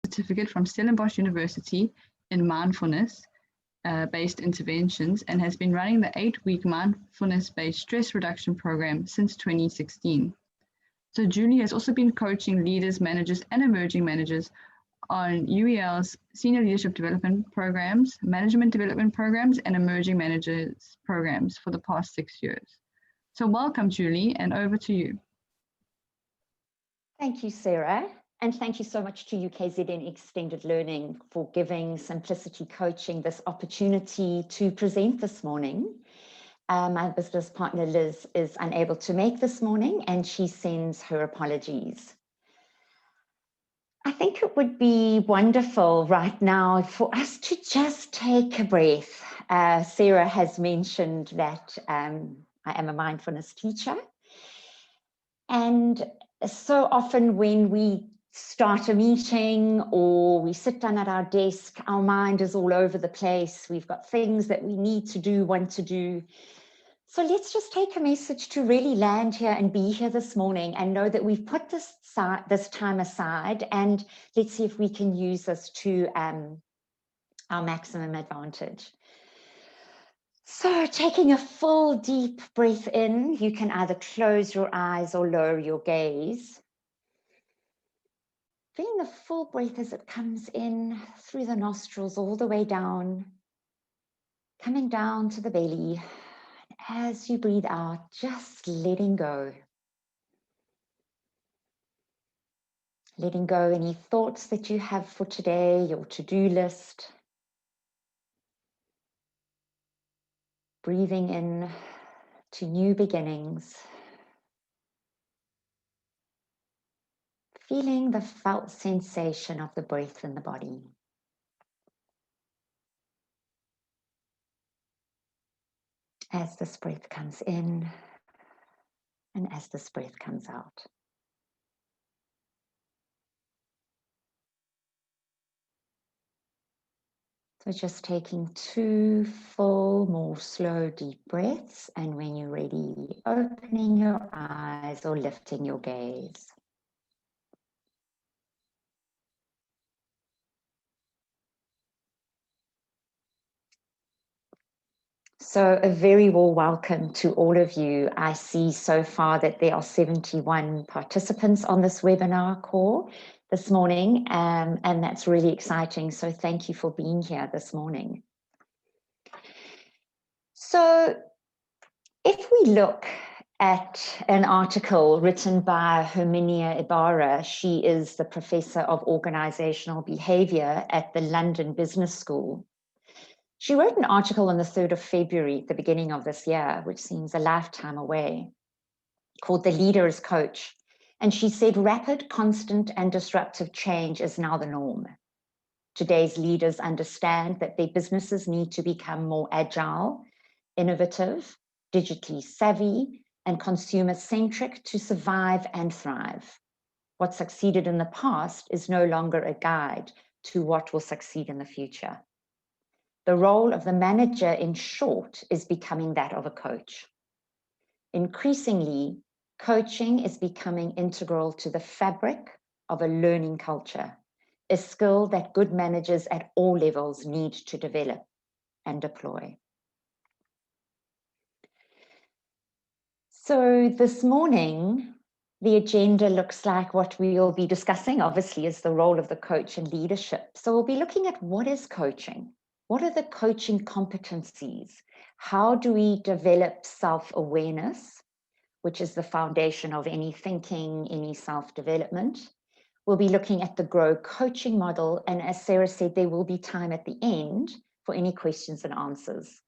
certificate from Stellenbosch University in mindfulness-based interventions and has been running the 8-week mindfulness-based stress reduction program since 2016. So Julie has also been coaching leaders, managers, and emerging managers on UEL's Senior Leadership Development Programs, Management Development Programs, and Emerging Managers Programs for the past 6 years. So welcome, Julie, and over to you. Thank you, Sarah. And thank you so much to UKZN Extended Learning for giving Simplicity Coaching this opportunity to present this morning. My business partner, Liz, is unable to make this morning and she sends her apologies. I think it would be wonderful right now for us to just take a breath. Sarah has mentioned that I am a mindfulness teacher. And so often when we start a meeting or we sit down at our desk, our mind is all over the place. We've got things that we need to do, want to do. So let's just take a message to really land here and be here this morning and know that we've put this time aside, and let's see if we can use this to our maximum advantage. So taking a full deep breath in, you can either close your eyes or lower your gaze. Feeling the full breath as it comes in through the nostrils all the way down, coming down to the belly. As you breathe out, just letting go. Letting go any thoughts that you have for today, your to-do list. Breathing in to new beginnings. Feeling the felt sensation of the breath in the body. As this breath comes in and as this breath comes out. So just taking 2 full, more slow, deep breaths, and when you're ready, opening your eyes or lifting your gaze. So a very warm welcome to all of you. I see so far that there are 71 participants on this webinar call this morning, and that's really exciting. So thank you for being here this morning. So if we look at an article written by Herminia Ibarra, she is the Professor of Organizational Behavior at the London Business School. She wrote an article on the 3rd of February at the beginning of this year, which seems a lifetime away, called The Leader as Coach. And she said, rapid, constant, and disruptive change is now the norm. Today's leaders understand that their businesses need to become more agile, innovative, digitally savvy, and consumer-centric to survive and thrive. What succeeded in the past is no longer a guide to what will succeed in the future. The role of the manager, in short, is becoming that of a coach. Increasingly, coaching is becoming integral to the fabric of a learning culture, a skill that good managers at all levels need to develop and deploy. So this morning, the agenda looks like what we will be discussing, obviously, is the role of the coach in leadership. So we'll be looking at what is coaching? What are the coaching competencies? How do we develop self-awareness, which is the foundation of any thinking, any self-development? We'll be looking at the GROW coaching model. And as Sarah said, there will be time at the end for any questions and answers.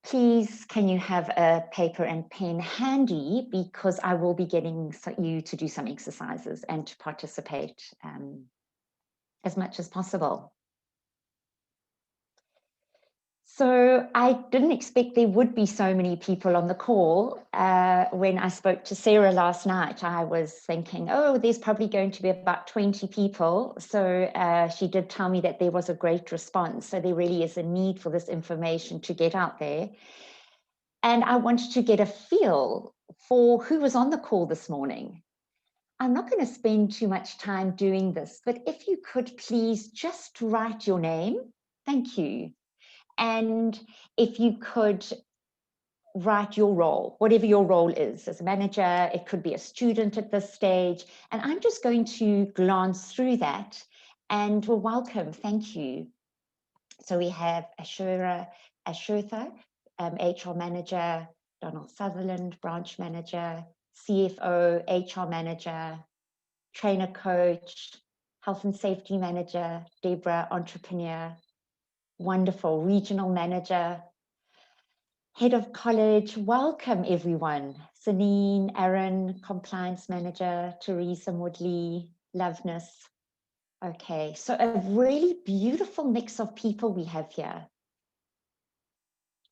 Please, can you have a paper and pen handy, because I will be getting you to do some exercises and to participate as much as possible. So I didn't expect there would be so many people on the call. When I spoke to Sarah last night, I was thinking, oh, there's probably going to be about 20 people. So she did tell me that there was a great response. So there really is a need for this information to get out there. And I wanted to get a feel for who was on the call this morning. I'm not going to spend too much time doing this, but if you could please just write your name. Thank you. And if you could write your role, whatever your role is. As a manager, it could be a student at this stage. And I'm just going to glance through that and well, welcome. Thank you. So we have Ashurtha, HR manager, Donald Sutherland, branch manager, CFO, HR manager, trainer coach, health and safety manager, Deborah, entrepreneur, wonderful, regional manager, head of college, welcome everyone. Sanine, Aaron, compliance manager, Teresa Woodley, Loveness. Okay, so a really beautiful mix of people we have here.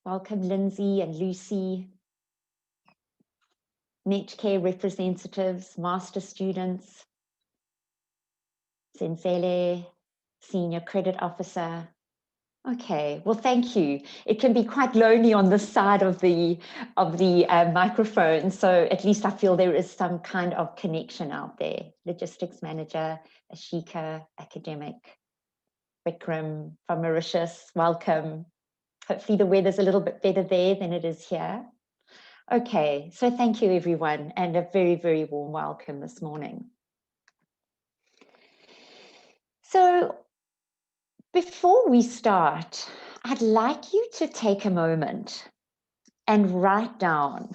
Welcome Lindsay and Lucy, Netcare representatives, master students, Sensele, senior credit officer. Okay, well, thank you. It can be quite lonely on this side of the microphone, so at least I feel there is some kind of connection out there. Logistics manager, Ashika, academic, Vikram from Mauritius, welcome. Hopefully the weather's a little bit better there than it is here. Okay, so thank you everyone, and a very, very warm welcome this morning. So before we start, I'd like you to take a moment and write down.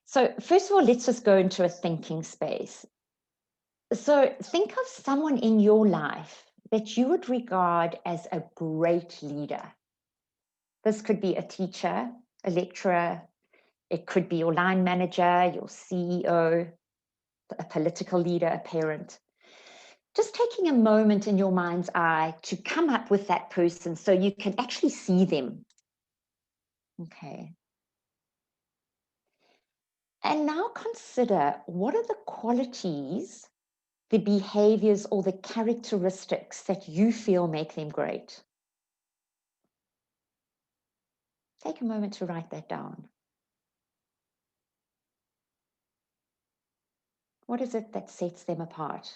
So first of all, let's just go into a thinking space. So think of someone in your life that you would regard as a great leader. This could be a teacher, a lecturer, it could be your line manager, your CEO, a political leader, a parent. Just taking a moment in your mind's eye to come up with that person so you can actually see them. Okay. And now consider, what are the qualities, the behaviors, or the characteristics that you feel make them great? Take a moment to write that down. What is it that sets them apart?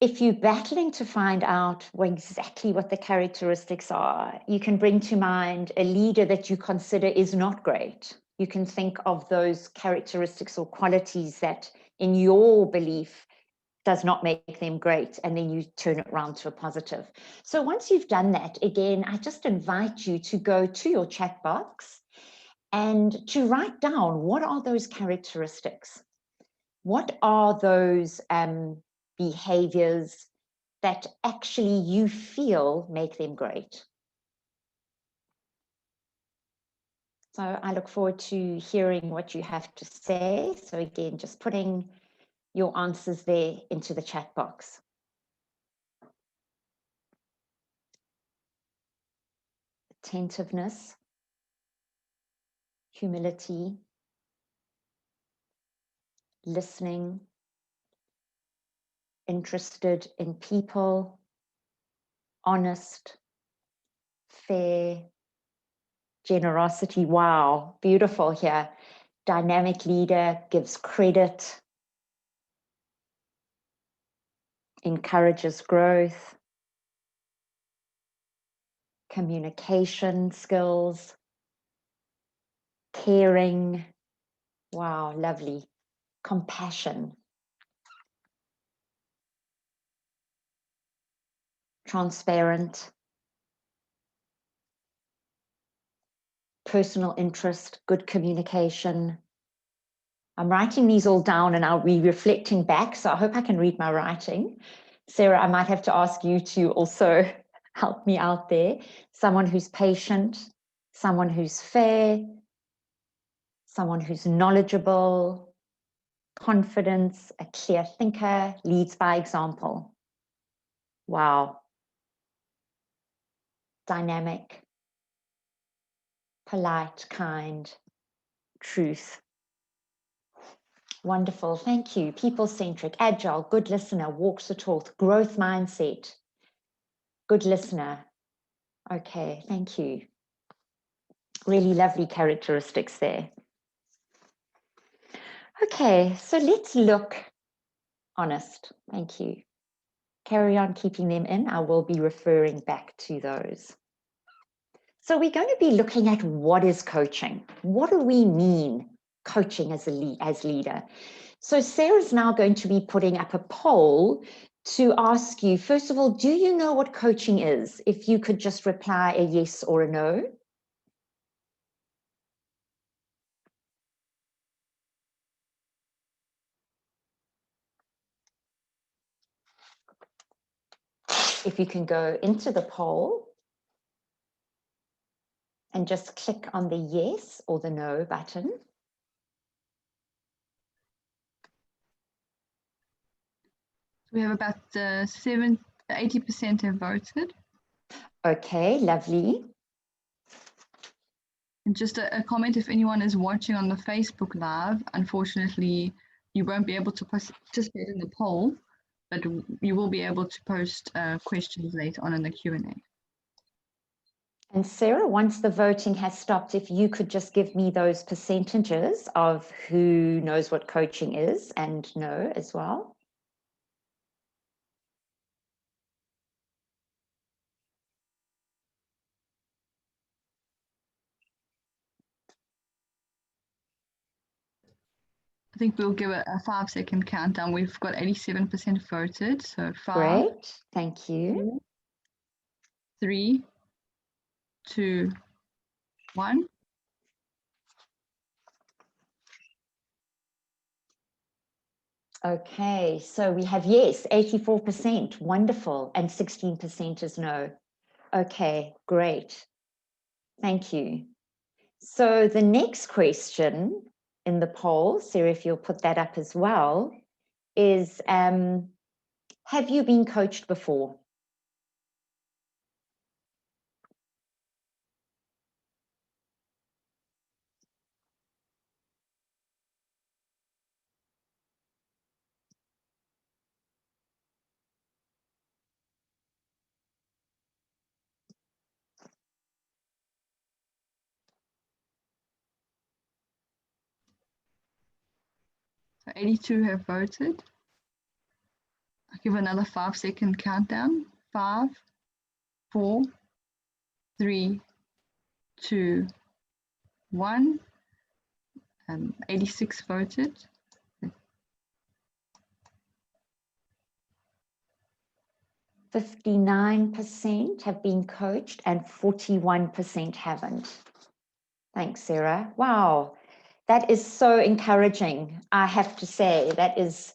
If you're battling to find out exactly what the characteristics are, you can bring to mind a leader that you consider is not great. You can think of those characteristics or qualities that, in your belief, does not make them great, and then you turn it around to a positive. So once you've done that, again, I just invite you to go to your chat box and to write down, what are those characteristics? What are those behaviors that actually you feel make them great? So I look forward to hearing what you have to say. So again, just putting your answers there into the chat box. Attentiveness, humility, listening, interested in people, honest, fair, generosity. Wow, beautiful here. Dynamic leader, gives credit, encourages growth, communication skills, caring. Wow, lovely. Compassion, transparent, personal interest, good communication. I'm writing these all down and I'll be reflecting back, so I hope I can read my writing. Sarah, I might have to ask you to also help me out there. Someone who's patient, someone who's fair, someone who's knowledgeable, confidence, a clear thinker, leads by example. Wow. Dynamic, polite, kind, truth. Wonderful, thank you. People-centric, agile, good listener, walks the talk, growth mindset, good listener. Okay, thank you. Really lovely characteristics there. Okay, so let's look honest. Thank you. Carry on keeping them in. I will be referring back to those. So we're going to be looking at what is coaching. What do we mean coaching as leader? So Sarah's now going to be putting up a poll to ask you, first of all, do you know what coaching is? If you could just reply a yes or a no. If you can go into the poll and just click on the yes or the no button. We have about 80% have voted. Okay, lovely. And just a comment, if anyone is watching on the Facebook Live, unfortunately, you won't be able to participate in the poll, but you will be able to post questions later on in the Q&A. And Sarah, once the voting has stopped, if you could just give me those percentages of who knows what coaching is and no as well. I think we'll give it a 5-second countdown. We've got 87% voted. So 5. Great, thank you. 3, 2, 1. Okay, so we have yes, 84%, wonderful, and 16% is no. Okay, great. Thank you. So the next question in the poll, Sarah, if you'll put that up as well, is have you been coached before? So 82 have voted. I'll give another 5-second countdown. 5, 4, 3, 2, 1. 86 voted. 59% have been coached and 41% haven't. Thanks, Sarah. Wow, that is so encouraging. I have to say that is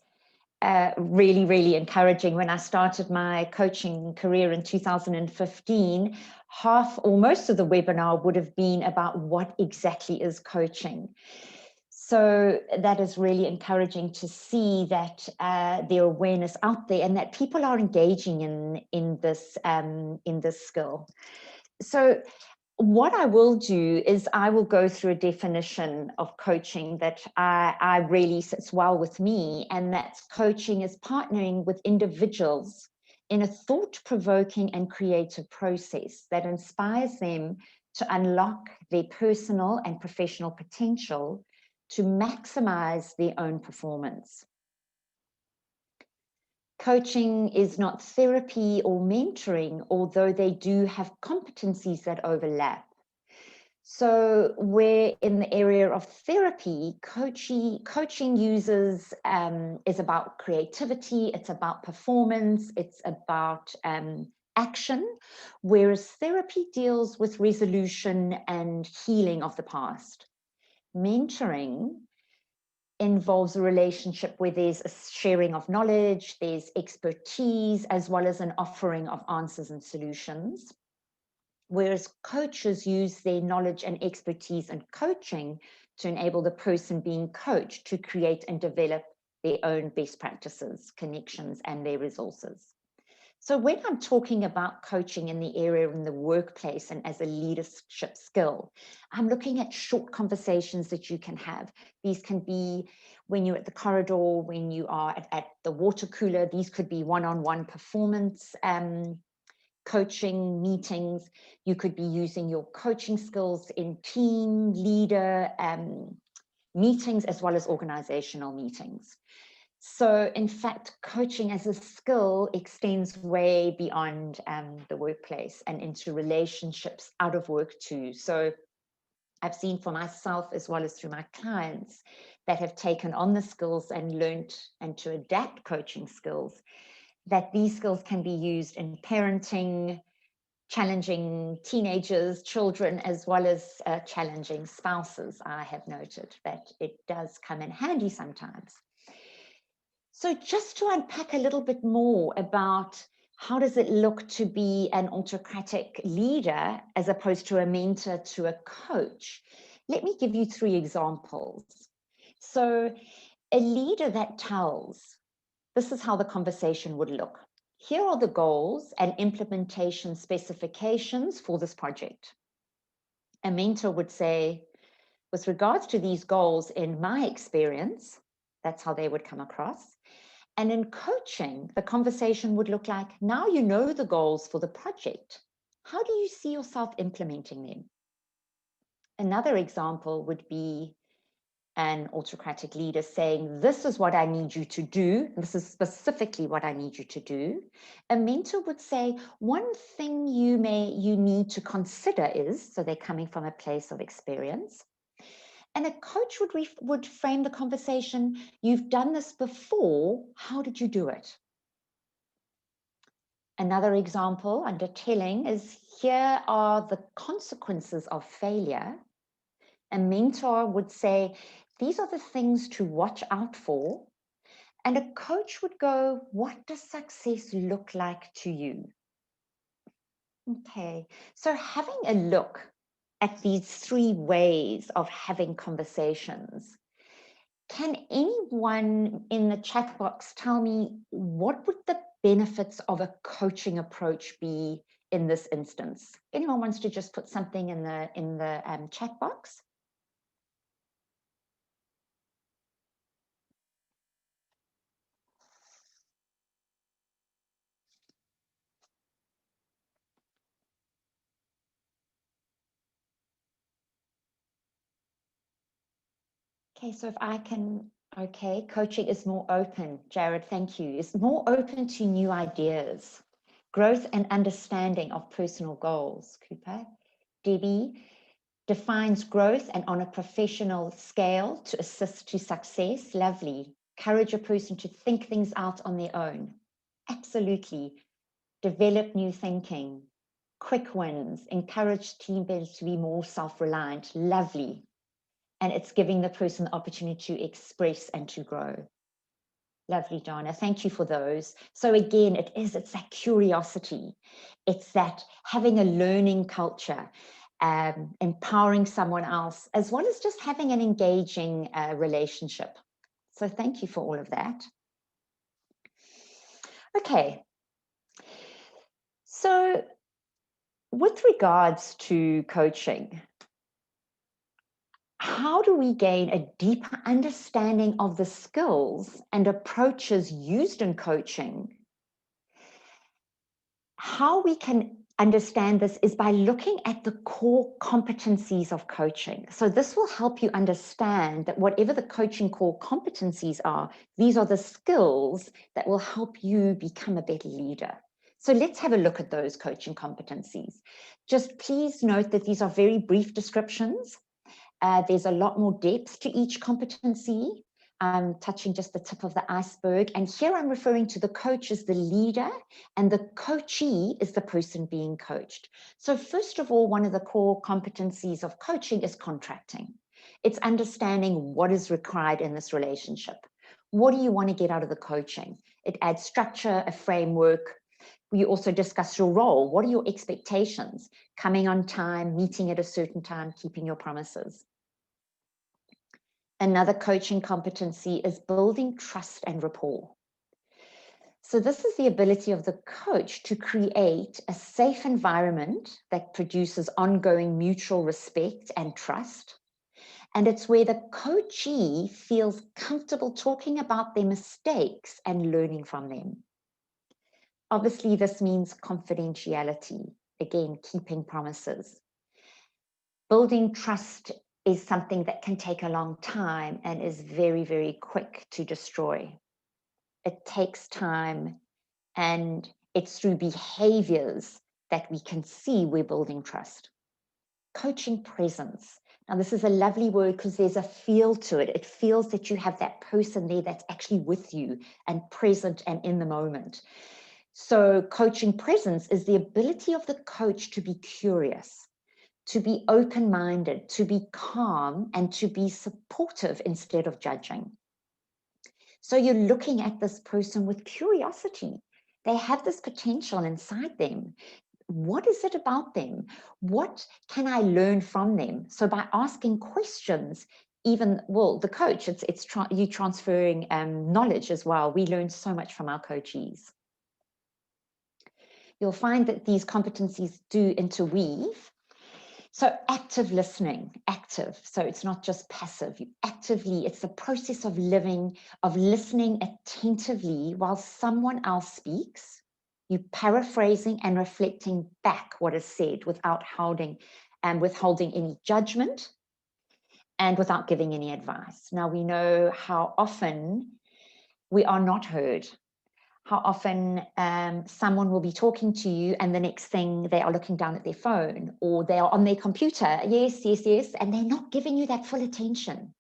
really, really encouraging. When I started my coaching career in 2015, half or most of the webinar would have been about what exactly is coaching. So that is really encouraging to see that the awareness out there and that people are engaging in this skill. So what I will do is I will go through a definition of coaching that I really sits well with me, and that's coaching is partnering with individuals in a thought-provoking and creative process that inspires them to unlock their personal and professional potential to maximize their own performance. Coaching is not therapy or mentoring, although they do have competencies that overlap. So where in the area of therapy, coaching uses is about creativity, it's about performance, it's about action, whereas therapy deals with resolution and healing of the past. Mentoring involves a relationship where there's a sharing of knowledge, there's expertise, as well as an offering of answers and solutions. Whereas coaches use their knowledge and expertise and coaching to enable the person being coached to create and develop their own best practices, connections, and their resources. So when I'm talking about coaching in the area in the workplace and as a leadership skill, I'm looking at short conversations that you can have. These can be when you're at the corridor, when you are at the water cooler. These could be one-on-one performance coaching meetings. You could be using your coaching skills in team leader meetings as well as organizational meetings. So in fact, coaching as a skill extends way beyond the workplace and into relationships out of work too. So I've seen for myself as well as through my clients that have taken on the skills and learned and to adapt coaching skills, that these skills can be used in parenting, challenging teenagers, children, as well as challenging spouses. I have noted that it does come in handy sometimes. So just to unpack a little bit more about how does it look to be an autocratic leader as opposed to a mentor to a coach, let me give you 3 examples. So a leader that tells, this is how the conversation would look. Here are the goals and implementation specifications for this project. A mentor would say, with regards to these goals, in my experience, that's how they would come across. And in coaching, the conversation would look like, now you know the goals for the project. How do you see yourself implementing them? Another example would be an autocratic leader saying, this is what I need you to do. This is specifically what I need you to do. A mentor would say, one thing you need to consider is, so they're coming from a place of experience. And a coach would frame the conversation, you've done this before, how did you do it? Another example under telling is, here are the consequences of failure. A mentor would say, these are the things to watch out for. And a coach would go, what does success look like to you? Okay, so having a look at these 3 ways of having conversations, can anyone in the chat box tell me what would the benefits of a coaching approach be in this instance? Anyone wants to just put something in the chat box? Okay, so if I can, okay, coaching is more open. Jared, thank you. It's more open to new ideas, growth and understanding of personal goals. Cooper. Debbie defines growth and on a professional scale to assist to success. Lovely. Encourage a person to think things out on their own. Absolutely. Develop new thinking. Quick wins. Encourage team members to be more self-reliant. Lovely. And it's giving the person the opportunity to express and to grow. Lovely, Donna. Thank you for those. So again, it's that curiosity. It's that having a learning culture, empowering someone else, as well as just having an engaging relationship. So thank you for all of that. Okay. So with regards to coaching, how do we gain a deeper understanding of the skills and approaches used in coaching? How we can understand this is by looking at the core competencies of coaching. So this will help you understand that whatever the coaching core competencies are, these are the skills that will help you become a better leader. So let's have a look at those coaching competencies. Just please note that these are very brief descriptions. There's a lot more depth to each competency, touching just the tip of the iceberg. And here I'm referring to the coach as the leader and the coachee is the person being coached. So first of all, one of the core competencies of coaching is contracting. It's understanding what is required in this relationship. What do you want to get out of the coaching? It adds structure, a framework. We also discuss your role. What are your expectations? Coming on time, meeting at a certain time, keeping your promises. Another coaching competency is building trust and rapport. So this is the ability of the coach to create a safe environment that produces ongoing mutual respect and trust. And it's where the coachee feels comfortable talking about their mistakes and learning from them. Obviously, this means confidentiality, again, keeping promises. Building trust is something that can take a long time and is very, very quick to destroy. It takes time, and it's through behaviors that we can see we're building trust. Coaching presence. Now, this is a lovely word because there's a feel to it. It feels that you have that person there that's actually with you and present and in the moment. So coaching presence is the ability of the coach to be curious, to be open-minded, to be calm, and to be supportive instead of judging. So you're looking at this person with curiosity. They have this potential inside them. What is it about them? What can I learn from them? So by asking questions, even, well, the coach, you transferring knowledge as well. We learn so much from our coachees. You'll find that these competencies do interweave. So active listening, active. So it's not just passive. You actively, it's the process of living, of listening attentively while someone else speaks. You paraphrasing and reflecting back what is said without withholding any judgment and without giving any advice. Now we know how often we are not heard. How often someone will be talking to you and the next thing they are looking down at their phone or they are on their computer. Yes, yes, yes. And they're not giving you that full attention.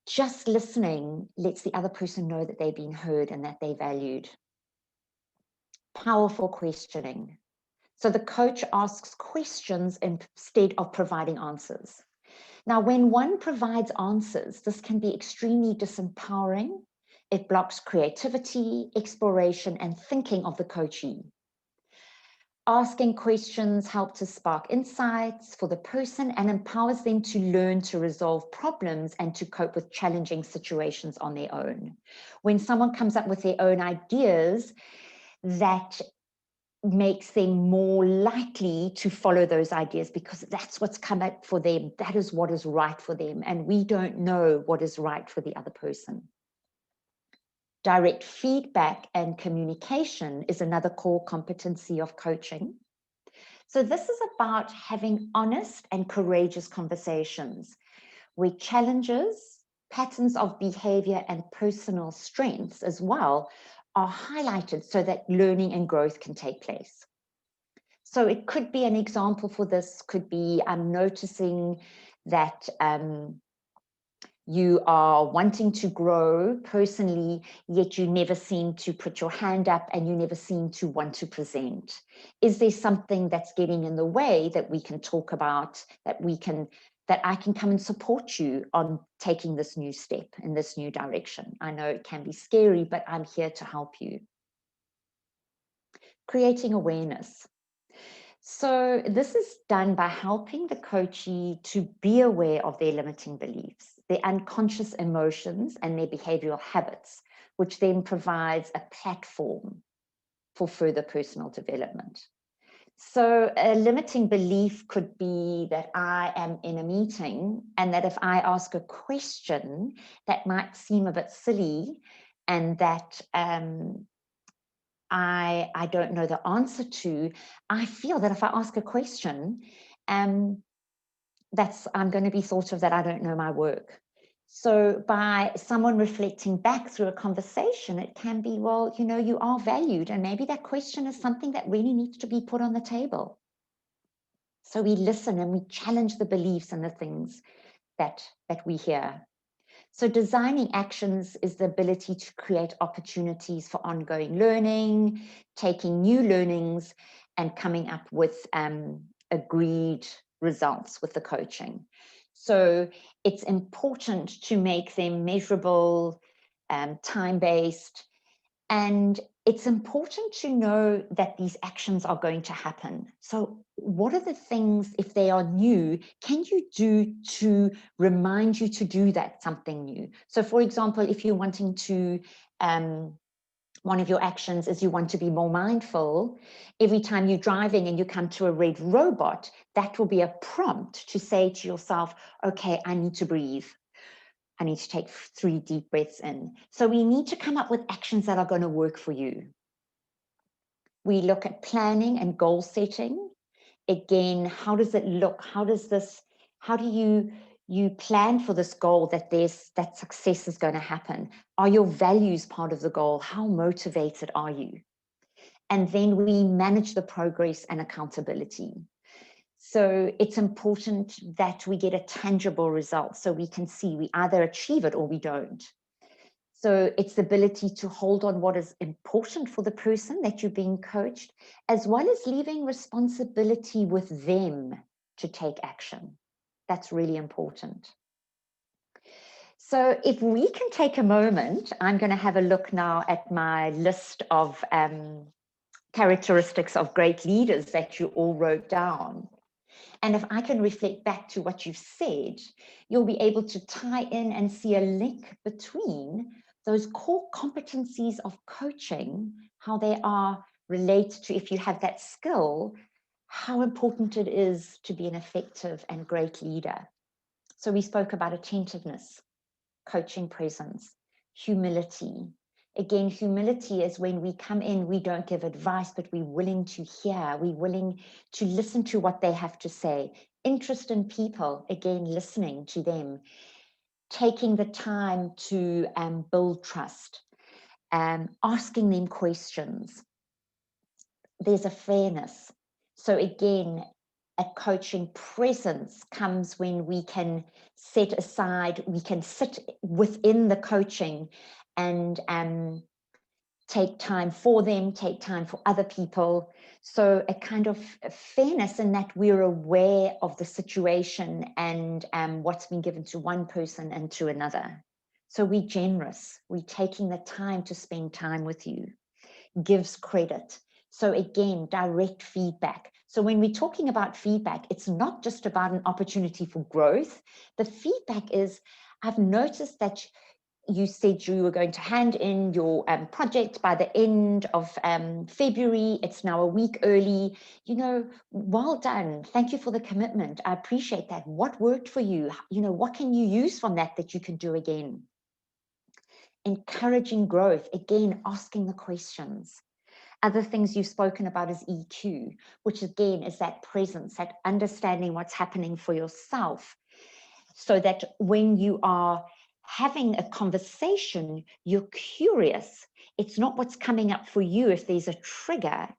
Just listening lets the other person know that they've been heard and that they're valued. Powerful questioning. So the coach asks questions instead of providing answers. Now, when one provides answers, this can be extremely disempowering. It blocks creativity, exploration, and thinking of the coachee. Asking questions helps to spark insights for the person and empowers them to learn to resolve problems and to cope with challenging situations on their own. When someone comes up with their own ideas, that makes them more likely to follow those ideas because that's what's come up for them. That is what is right for them. And we don't know what is right for the other person. Direct feedback and communication is another core competency of coaching. So this is about having honest and courageous conversations where challenges, patterns of behavior, and personal strengths as well are highlighted so that learning and growth can take place. So it could be an example for this, could be noticing that you are wanting to grow personally, yet you never seem to put your hand up and you never seem to want to present. Is there something that's getting in the way that we can talk about, that I can come and support you on taking this new step in this new direction? I know it can be scary, but I'm here to help you. Creating awareness. So this is done by helping the coachee to be aware of their limiting beliefs, their unconscious emotions, and their behavioral habits, which then provides a platform for further personal development. So a limiting belief could be that I am in a meeting and that if I ask a question that might seem a bit silly and that I don't know the answer to, I feel that if I ask a question, I'm going to be thought of that I don't know my work. So by someone reflecting back through a conversation, it can be, well, you are valued, and maybe that question is something that really needs to be put on the table. So we listen and we challenge the beliefs and the things that we hear. So designing actions is the ability to create opportunities for ongoing learning, taking new learnings, and coming up with agreed results with the coaching. So it's important to make them measurable, time-based, and it's important to know that these actions are going to happen. So what are the things, if they are new, can you do to remind you to do that something new? So for example, if you're wanting to, one of your actions is you want to be more mindful, every time you're driving and you come to a red robot, that will be a prompt to say to yourself, okay, I need to breathe. I need to take 3 deep breaths in. So we need to come up with actions that are going to work for you. We look at planning and goal setting. Again, how does it look? How do you plan for this goal that success is going to happen? Are your values part of the goal? How motivated are you? And then we manage the progress and accountability. So it's important that we get a tangible result so we can see we either achieve it or we don't. So it's the ability to hold on what is important for the person that you're being coached, as well as leaving responsibility with them to take action. That's really important. So if we can take a moment, I'm going to have a look now at my list of characteristics of great leaders that you all wrote down. And if I can reflect back to what you've said, you'll be able to tie in and see a link between those core competencies of coaching, how they are related to, if you have that skill, how important it is to be an effective and great leader. So we spoke about attentiveness, coaching presence, humility. Again, humility is when we come in, we don't give advice, but we're willing to hear, we're willing to listen to what they have to say. Interest in people, again, listening to them, taking the time to build trust, asking them questions. There's a fairness. So again, a coaching presence comes when we can set aside, we can sit within the coaching and take time for them, take time for other people. So a kind of fairness in that we're aware of the situation and what's been given to one person and to another. So we're generous, we're taking the time to spend time with you, gives credit. So again, direct feedback. So when we're talking about feedback, it's not just about an opportunity for growth. The feedback is, I've noticed that you said you were going to hand in your project by the end of February. It's now a week early. You know, well done. Thank you for the commitment. I appreciate that. What worked for you? You know, what can you use from that you can do again? Encouraging growth. Again, asking the questions. Other things you've spoken about is EQ, which again is that presence, that understanding what's happening for yourself, so that when you are having a conversation, you're curious. It's not what's coming up for you. If there's a trigger,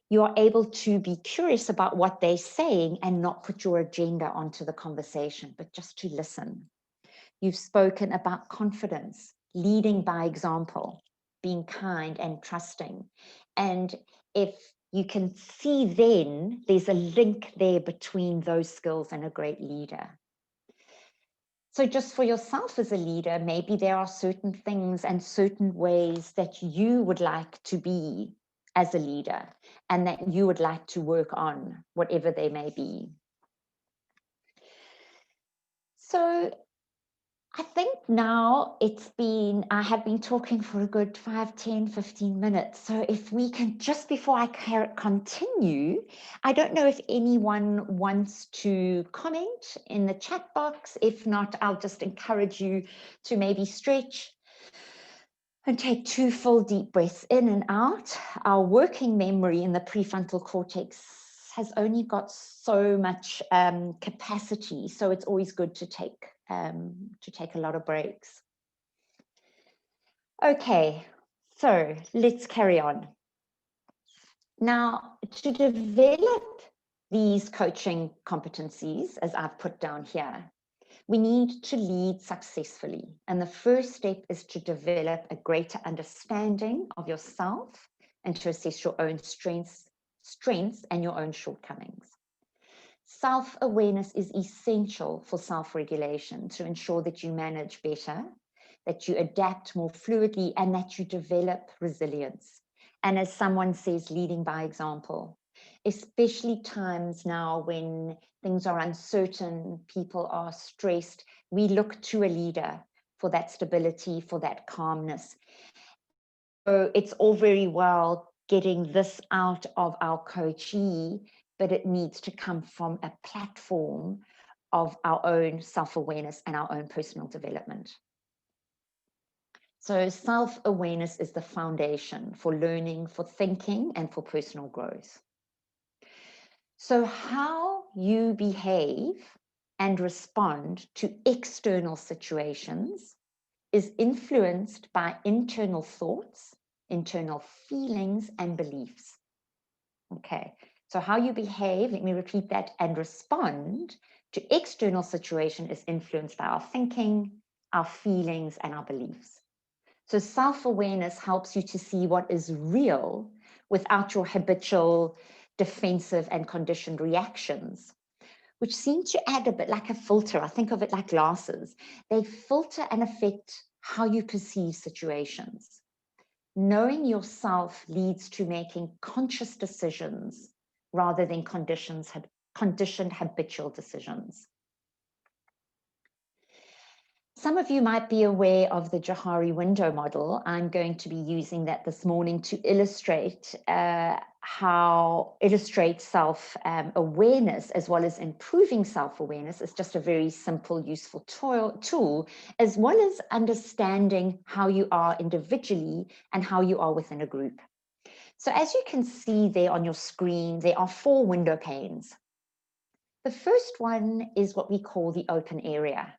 you are able to be curious about what they're saying and not put your agenda onto the conversation, but just to listen. You've spoken about confidence, leading by example, being kind and trusting. And if you can see, then there's a link there between those skills and a great leader. So just for yourself as a leader, maybe there are certain things and certain ways that you would like to be as a leader and that you would like to work on, whatever they may be. So I think now I have been talking for a good 5, 10, 15 minutes. So if we can, just before I continue, I don't know if anyone wants to comment in the chat box. If not, I'll just encourage you to maybe stretch and take 2 full deep breaths in and out. Our working memory in the prefrontal cortex has only got so much capacity, so it's always good to take a lot of breaks. Okay, so let's carry on. Now, to develop these coaching competencies, as I've put down here, we need to lead successfully. And the first step is to develop a greater understanding of yourself and to assess your own strengths and your own shortcomings. Self-awareness is essential for self-regulation to ensure that you manage better, that you adapt more fluidly, and that you develop resilience. And as someone says, leading by example, especially times now when things are uncertain, people are stressed, we look to a leader for that stability, for that calmness. So it's all very well getting this out of our coachee, but it needs to come from a platform of our own self-awareness and our own personal development. So self-awareness is the foundation for learning, for thinking, and for personal growth. So how you behave and respond to external situations is influenced by internal thoughts, internal feelings, and beliefs. Okay, so how you behave, let me repeat that, and respond to external situation is influenced by our thinking, our feelings, and our beliefs. So self-awareness helps you to see what is real without your habitual defensive and conditioned reactions, which seem to add a bit like a filter. I think of it like glasses. They filter and affect how you perceive situations. Knowing yourself leads to making conscious decisions rather than conditioned habitual decisions. Some of you might be aware of the Johari window model. I'm going to be using that this morning to illustrate self-awareness as well as improving self-awareness. It's just a very simple, useful tool, as well as understanding how you are individually and how you are within a group. So as you can see there on your screen, there are 4 window panes. The first one is what we call the open area.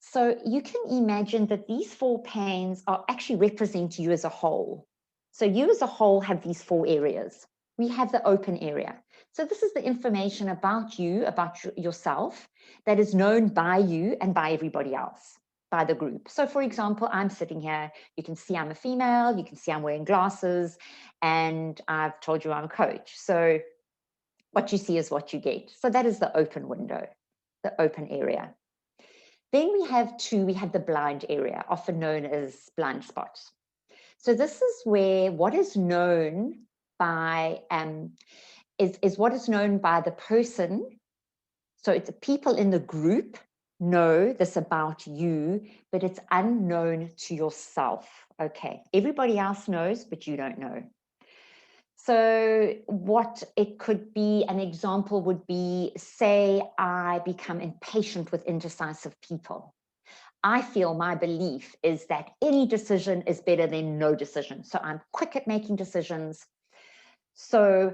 So you can imagine that these 4 panes are actually represent you as a whole. So you as a whole have these 4 areas. We have the open area. So this is the information about you, about yourself, that is known by you and by everybody else, by the group. So for example, I'm sitting here, you can see I'm a female, you can see I'm wearing glasses, and I've told you I'm a coach. So what you see is what you get. So that is the open window, the open area. Then we have the blind area, often known as blind spots. So this is where what is known by, is what is known by the person. So it's people in the group know this about you, but it's unknown to yourself. Okay, everybody else knows, but you don't know. So what it could be, an example would be, say I become impatient with indecisive people. I feel my belief is that any decision is better than no decision. So I'm quick at making decisions. So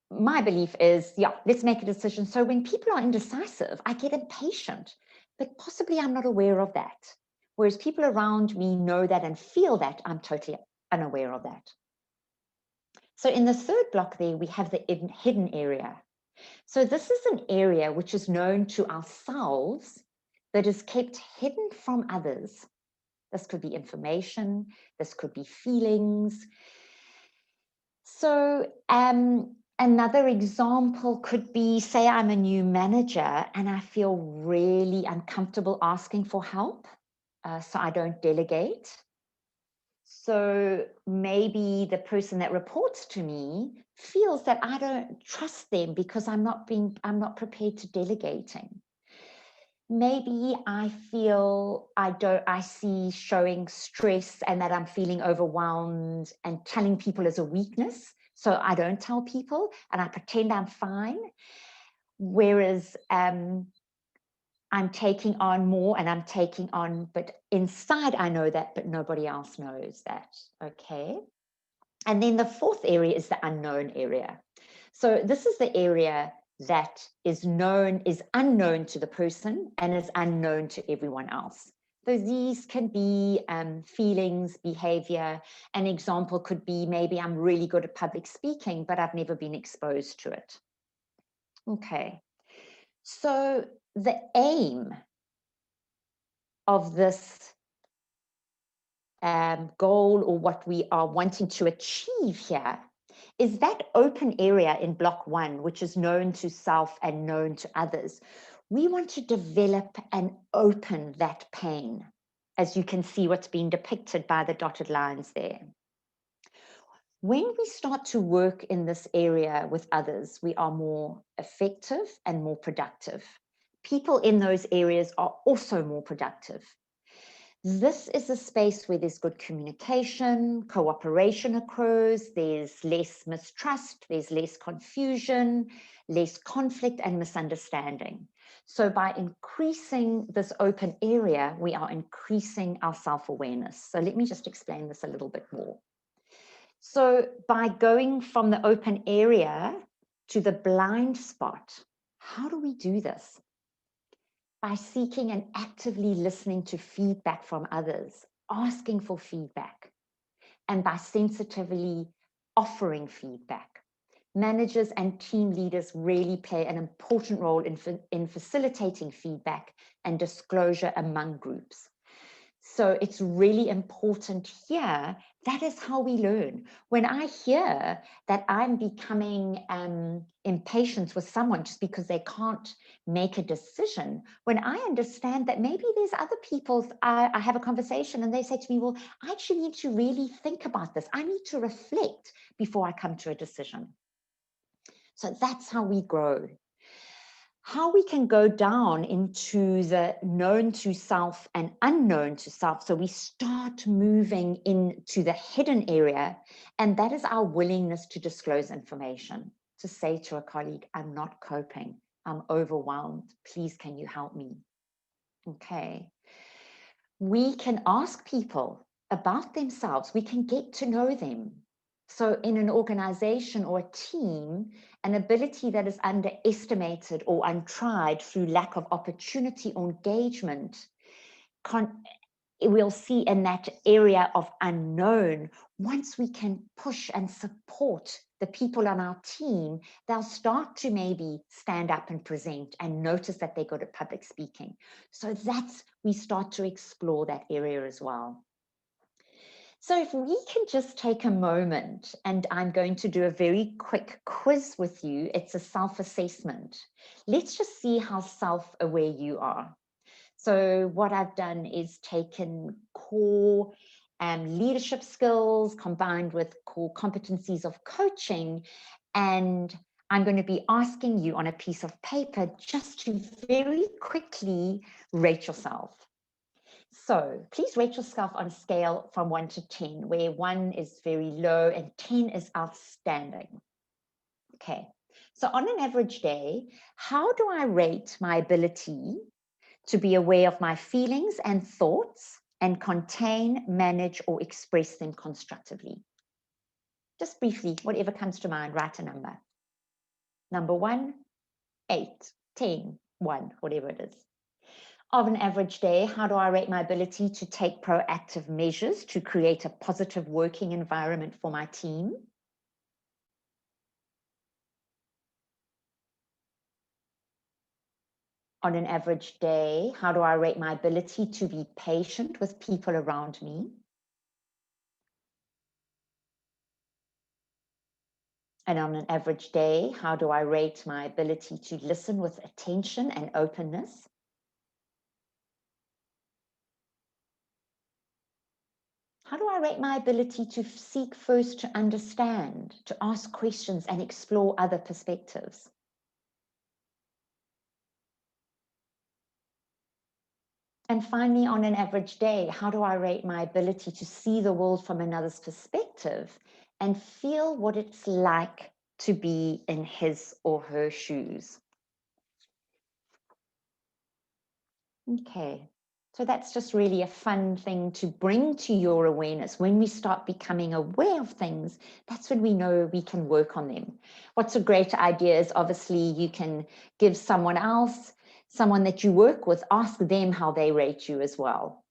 my belief is, yeah, let's make a decision. So when people are indecisive, I get impatient, but possibly I'm not aware of that. Whereas people around me know that and feel that, I'm totally unaware of that. So in the third block there, we have the hidden area. So this is an area which is known to ourselves that is kept hidden from others. This could be information, this could be feelings. So another example could be, say I'm a new manager and I feel really uncomfortable asking for help, so I don't delegate. So maybe the person that reports to me feels that I don't trust them because I'm not prepared to delegating. Maybe I feel I see showing stress and that I'm feeling overwhelmed and telling people is a weakness. So I don't tell people and I pretend I'm fine. Whereas I'm taking on more and I'm taking on, but inside I know that, but nobody else knows that, okay? And then the fourth area is the unknown area. So this is the area that is unknown to the person and is unknown to everyone else. So these can be feelings, behavior. An example could be maybe I'm really good at public speaking, but I've never been exposed to it. Okay, so the aim of this goal, or what we are wanting to achieve here, is that open area in block 1, which is known to self and known to others. We want to develop and open that pain, as you can see what's being depicted by the dotted lines there. When we start to work in this area with others, we are more effective and more productive. People in those areas are also more productive. This is a space where there's good communication, cooperation occurs, there's less mistrust, there's less confusion, less conflict and misunderstanding. So by increasing this open area, we are increasing our self-awareness. So let me just explain this a little bit more. So by going from the open area to the blind spot, how do we do this? By seeking and actively listening to feedback from others, asking for feedback, and by sensitively offering feedback. Managers and team leaders really play an important role in facilitating feedback and disclosure among groups. So it's really important here. That is how we learn. When I hear that I'm becoming impatient with someone just because they can't make a decision, when I understand that maybe there's other people, I have a conversation and they say to me, well, I actually need to really think about this. I need to reflect before I come to a decision. So that's how we grow. How we can go down into the known to self and unknown to self. So we start moving into the hidden area, and that is our willingness to disclose information, to say to a colleague, I'm not coping, I'm overwhelmed, please can you help me? Okay. We can ask people about themselves, we can get to know them. So in an organization or a team, an ability that is underestimated or untried through lack of opportunity or engagement, we'll see in that area of unknown, once we can push and support the people on our team, they'll start to maybe stand up and present and notice that they're good at public speaking. So we start to explore that area as well. So if we can just take a moment, and I'm going to do a very quick quiz with you. It's a self-assessment. Let's just see how self-aware you are. So what I've done is taken core leadership skills combined with core competencies of coaching, and I'm going to be asking you on a piece of paper just to very quickly rate yourself. So please rate yourself on a scale from 1 to 10, where 1 is very low and 10 is outstanding. Okay, so on an average day, how do I rate my ability to be aware of my feelings and thoughts and contain, manage, or express them constructively? Just briefly, whatever comes to mind, write a number. Number 1, 8, 10, 1, whatever it is. Of an average day, how do I rate my ability to take proactive measures to create a positive working environment for my team? On an average day, how do I rate my ability to be patient with people around me? And on an average day, how do I rate my ability to listen with attention and openness? How do I rate my ability to seek first to understand, to ask questions and explore other perspectives? And finally, on an average day, how do I rate my ability to see the world from another's perspective and feel what it's like to be in his or her shoes? Okay, so that's just really a fun thing to bring to your awareness. When we start becoming aware of things, that's when we know we can work on them. What's a great idea is obviously you can give someone else, someone that you work with, ask them how they rate you as well.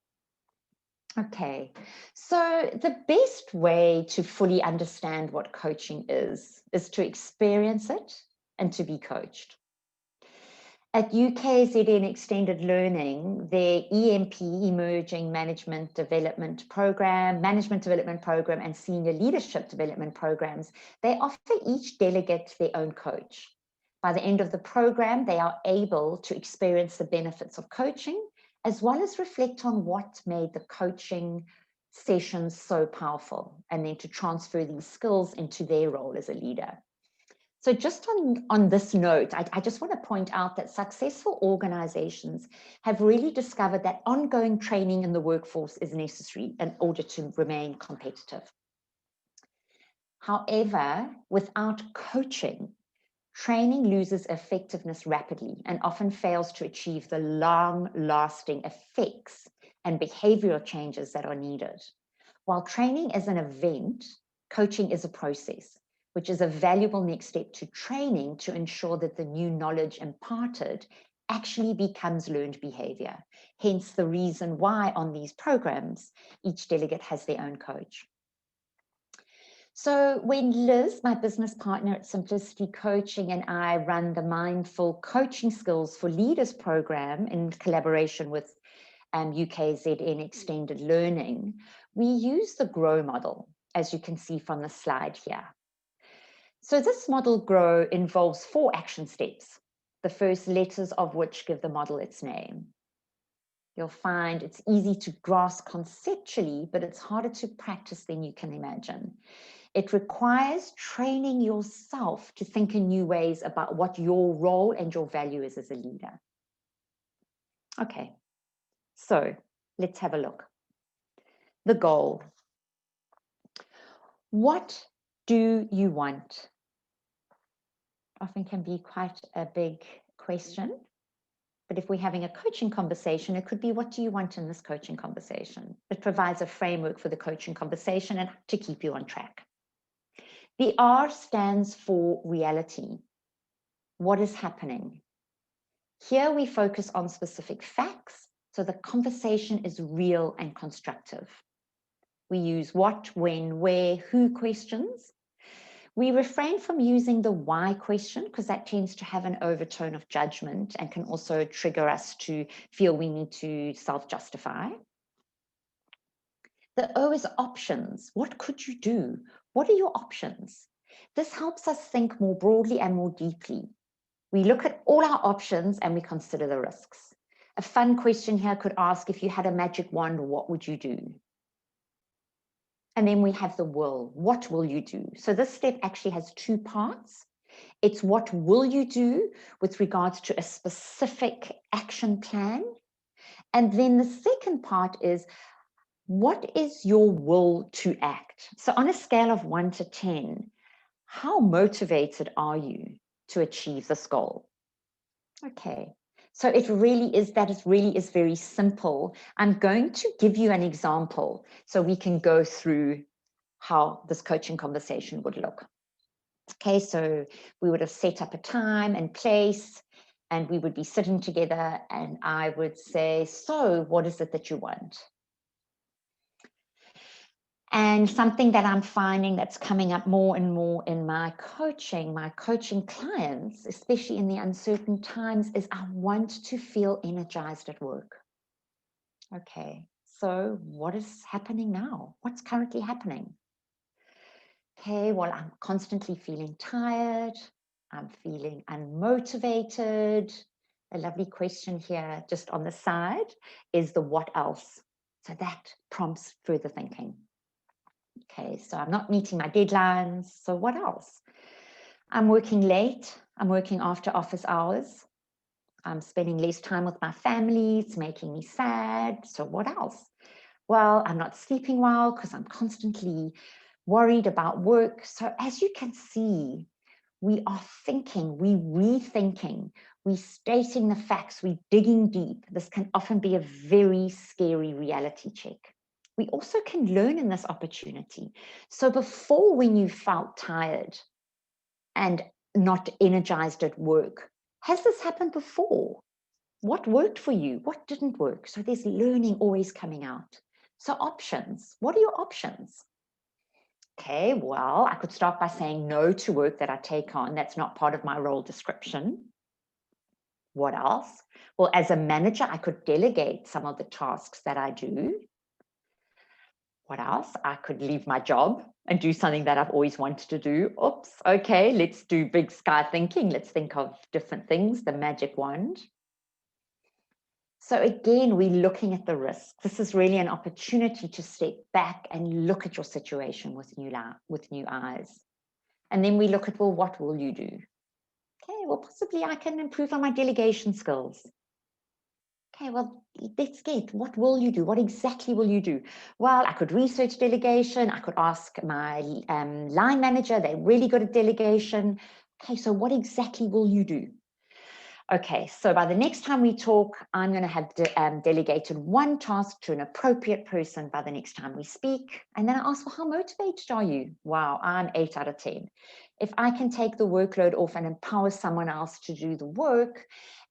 Okay, so the best way to fully understand what coaching is to experience it and to be coached. At UKZN Extended Learning, their EMP, Emerging Management Development Program, and Senior Leadership Development Programs, they offer each delegate their own coach. By the end of the program, they are able to experience the benefits of coaching, as well as reflect on what made the coaching sessions so powerful, and then to transfer these skills into their role as a leader. So just on this note, I just want to point out that successful organizations have really discovered that ongoing training in the workforce is necessary in order to remain competitive. However, without coaching, training loses effectiveness rapidly and often fails to achieve the long-lasting effects and behavioral changes that are needed. While training is an event, coaching is a process, which is a valuable next step to training to ensure that the new knowledge imparted actually becomes learned behavior. Hence the reason why on these programs, each delegate has their own coach. So when Liz, my business partner at Simplicity Coaching, and I run the Mindful Coaching Skills for Leaders program in collaboration with UKZN Extended Learning, we use the GROW model, as you can see from the slide here. So this model GROW involves 4 action steps, the first letters of which give the model its name. You'll find it's easy to grasp conceptually, but it's harder to practice than you can imagine. It requires training yourself to think in new ways about what your role and your value is as a leader. Okay, so let's have a look. The goal. What do you want? Often can be quite a big question. But if we're having a coaching conversation, it could be, what do you want in this coaching conversation? It provides a framework for the coaching conversation and to keep you on track. The R stands for reality. What is happening? Here we focus on specific facts, so the conversation is real and constructive. We use what, when, where, who questions. We refrain from using the why question because that tends to have an overtone of judgment and can also trigger us to feel we need to self-justify. The O is options. What could you do? What are your options? This helps us think more broadly and more deeply. We look at all our options and we consider the risks. A fun question here could ask, if you had a magic wand, what would you do? And then we have the will. What will you do? So this step actually has 2 parts. It's what will you do with regards to a specific action plan. And then the second part is, what is your will to act? So on a scale of 1 to 10, how motivated are you to achieve this goal? Okay, so it really is very simple. I'm going to give you an example so we can go through how this coaching conversation would look. Okay, so we would have set up a time and place, and we would be sitting together, and I would say, so what is it that you want? And something that I'm finding that's coming up more and more in my coaching clients, especially in the uncertain times, is I want to feel energized at work. Okay, so what is happening now? What's currently happening? Okay, well, I'm constantly feeling tired. I'm feeling unmotivated. A lovely question here just on the side is the what else? So that prompts further thinking. Okay, so I'm not meeting my deadlines. So what else? I'm working late. I'm working after office hours. I'm spending less time with my family. It's making me sad. So what else? Well, I'm not sleeping well because I'm constantly worried about work. So as you can see, we are thinking, we rethinking, we stating the facts, we digging deep. This can often be a very scary reality check. We also can learn in this opportunity. So before, when you felt tired and not energized at work, has this happened before? What worked for you? What didn't work? So there's learning always coming out. So options, what are your options? Okay, well, I could start by saying no to work that I take on. That's not part of my role description. What else? Well, as a manager, I could delegate some of the tasks that I do. What else? I could leave my job and do something that I've always wanted to do. Oops, okay, let's do big sky thinking. Let's think of different things, the magic wand. So again, we're looking at the risks. This is really an opportunity to step back and look at your situation with new eyes. And then we look at, well, what will you do? Okay, well, possibly I can improve on my delegation skills. Okay, well, let's get, what will you do? What exactly will you do? Well, I could research delegation. I could ask my line manager. They're really good at delegation. Okay, so what exactly will you do? Okay, so by the next time we talk, I'm going to have delegated one task to an appropriate person by the next time we speak. And then I ask, well, how motivated are you? Wow, I'm 8 out of 10. If I can take the workload off and empower someone else to do the work,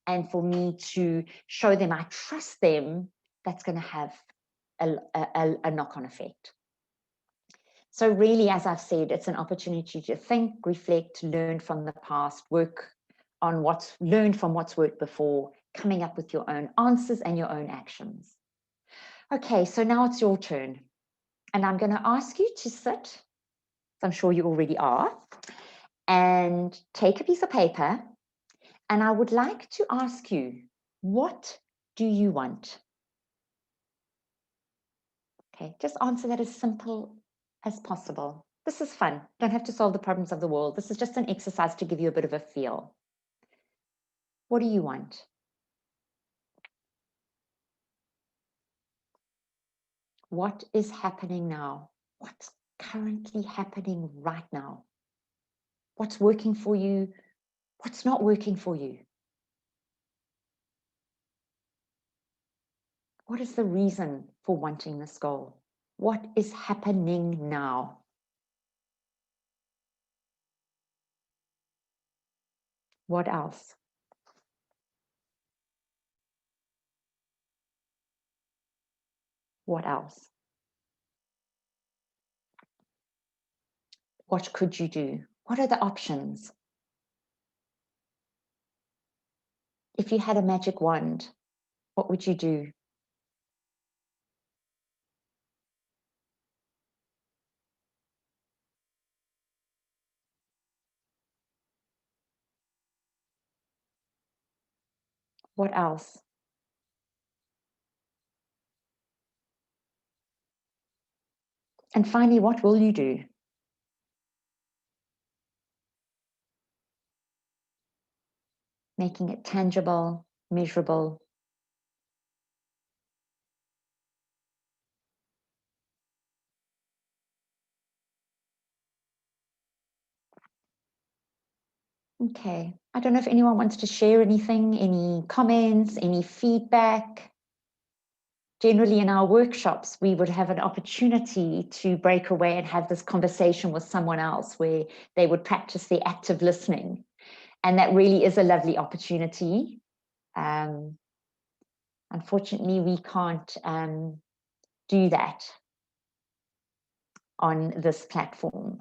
and for me to show them I trust them, that's going to have a knock-on effect. So really, as I've said, it's an opportunity to think, reflect, learn from the past, work on what's learned from what's worked before, coming up with your own answers and your own actions. Okay, so now it's your turn. And I'm going to ask you to sit, I'm sure you already are, and take a piece of paper. And I would like to ask you, what do you want? Okay, just answer that as simple as possible. This is fun. Don't have to solve the problems of the world. This is just an exercise to give you a bit of a feel. What do you want? What is happening now? What's currently happening right now? What's working for you? What's not working for you? What is the reason for wanting this goal? What is happening now? What else? What else? What could you do? What are the options? If you had a magic wand, what would you do? What else? And finally, what will you do? Making it tangible, measurable. Okay, I don't know if anyone wants to share anything, any comments, any feedback. Generally in our workshops, we would have an opportunity to break away and have this conversation with someone else where they would practice the active listening. And that really is a lovely opportunity. Unfortunately, we can't do that on this platform.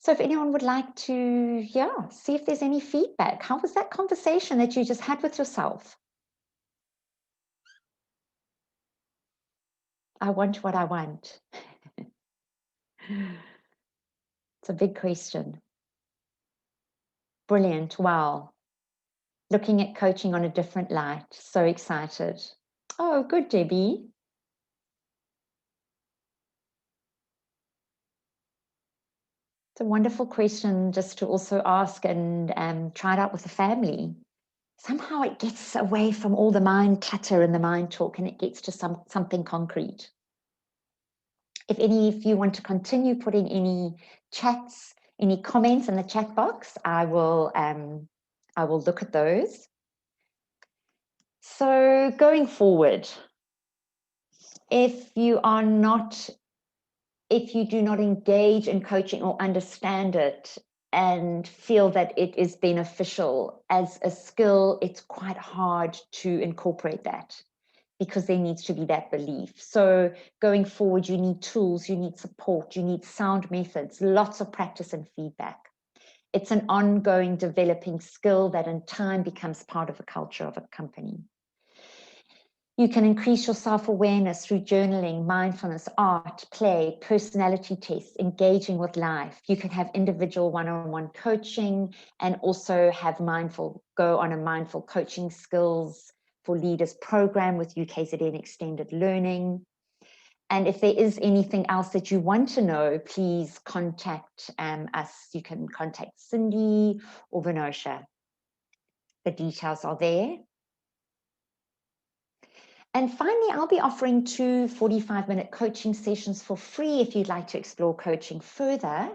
So if anyone would like to, see if there's any feedback. How was that conversation that you just had with yourself? I want what I want. It's a big question. Brilliant. Wow. Looking at coaching on a different light. So excited. Oh, good, Debbie. It's a wonderful question just to also ask and try it out with the family. Somehow it gets away from all the mind clutter and the mind talk, and it gets to something concrete. If any of you want to continue putting any chats, any comments in the chat box, I will look at those. So going forward, if you do not engage in coaching or understand it and feel that it is beneficial as a skill, it's quite hard to incorporate that because there needs to be that belief. So going forward, you need tools, you need support, you need sound methods, lots of practice and feedback. It's an ongoing developing skill that in time becomes part of a culture of a company. You can increase your self-awareness through journaling, mindfulness, art, play, personality tests, engaging with life. You can have individual one-on-one coaching and also go on a mindful coaching skills for leaders program with UKZN Extended Learning. And if there is anything else that you want to know, please contact us. You can contact Cindy or Venosha. The details are there. And finally, I'll be offering 2 45-minute coaching sessions for free if you'd like to explore coaching further.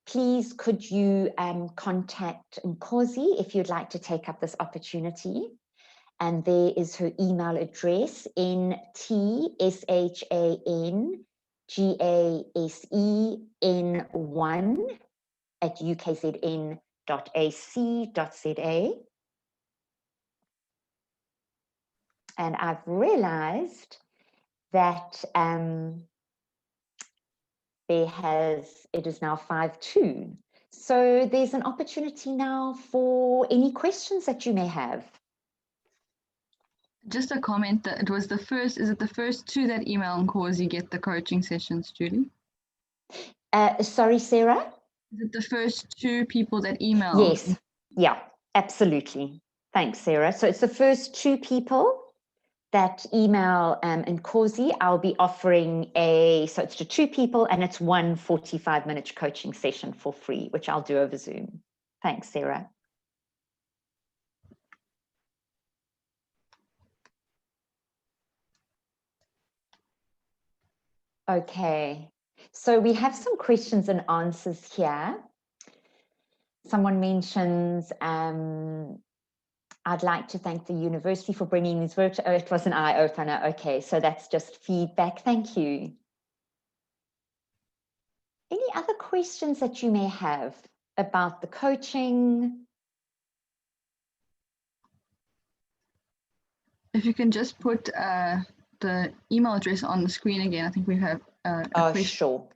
please could you contact Nkosi if you'd like to take up this opportunity. And there is her email address, ntshasen1@ukzn.ac.za. And I've realized that it is now 5:02. So there's an opportunity now for any questions that you may have. Just a comment that it was the first, is it the first 2 that email Nkosi get the coaching sessions, Julie? Sorry, Sarah? Is it the first 2 people that email? Yes, yeah, absolutely. Thanks, Sarah. So it's the first 2 people that email Nkosi. I'll be offering so it's to 2 people, and it's 1 45-minute coaching session for free, which I'll do over Zoom. Thanks, Sarah. Okay, so we have some questions and answers here. Someone mentions, I'd like to thank the university for bringing these virtual, oh, it was an eye-opener. Okay, so that's just feedback. Thank you. Any other questions that you may have about the coaching? If you can just put the email address on the screen again, I think we have a question. Sure.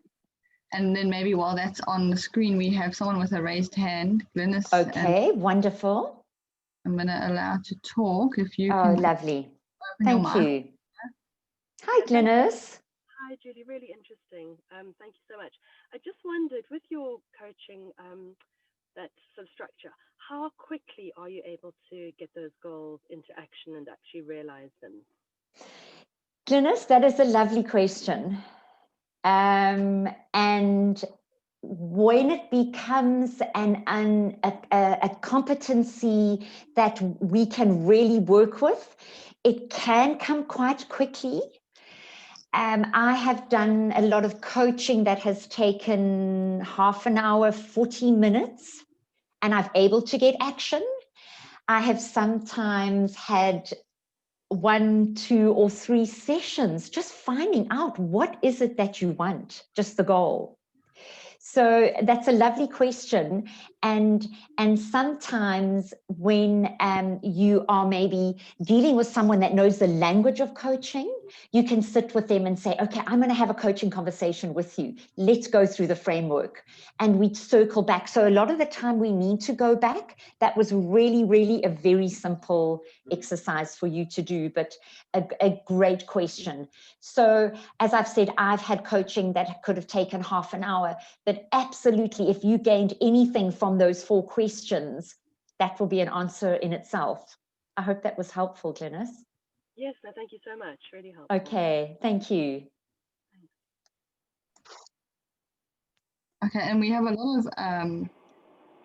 And then maybe while that's on the screen, we have someone with a raised hand, Glynis. Okay, wonderful. I'm going to allow to talk if you can. Oh, lovely. Thank you. Hi, Glynis. Hi, Julie. Really interesting. Thank you so much. I just wondered, with your coaching, that sort of structure, how quickly are you able to get those goals into action and actually realize them? Glynis, that is a lovely question. And when it becomes a competency that we can really work with, it can come quite quickly. I have done a lot of coaching that has taken half an hour, 40 minutes, and I'm able to get action. I have sometimes had 1, 2, or 3 sessions just finding out what is it that you want, just the goal. So that's a lovely question. And sometimes when you are maybe dealing with someone that knows the language of coaching, you can sit with them and say, okay, I'm going to have a coaching conversation with you. Let's go through the framework. And we circle back. So a lot of the time we need to go back. That was really, really a very simple exercise for you to do, but a great question. So as I've said, I've had coaching that could have taken half an hour, but absolutely, if you gained anything from those 4 questions, that will be an answer in itself. I hope that was helpful, Glynis. Yes, no, thank you so much. Really helpful. Okay, thank you. Okay, and we have a lot of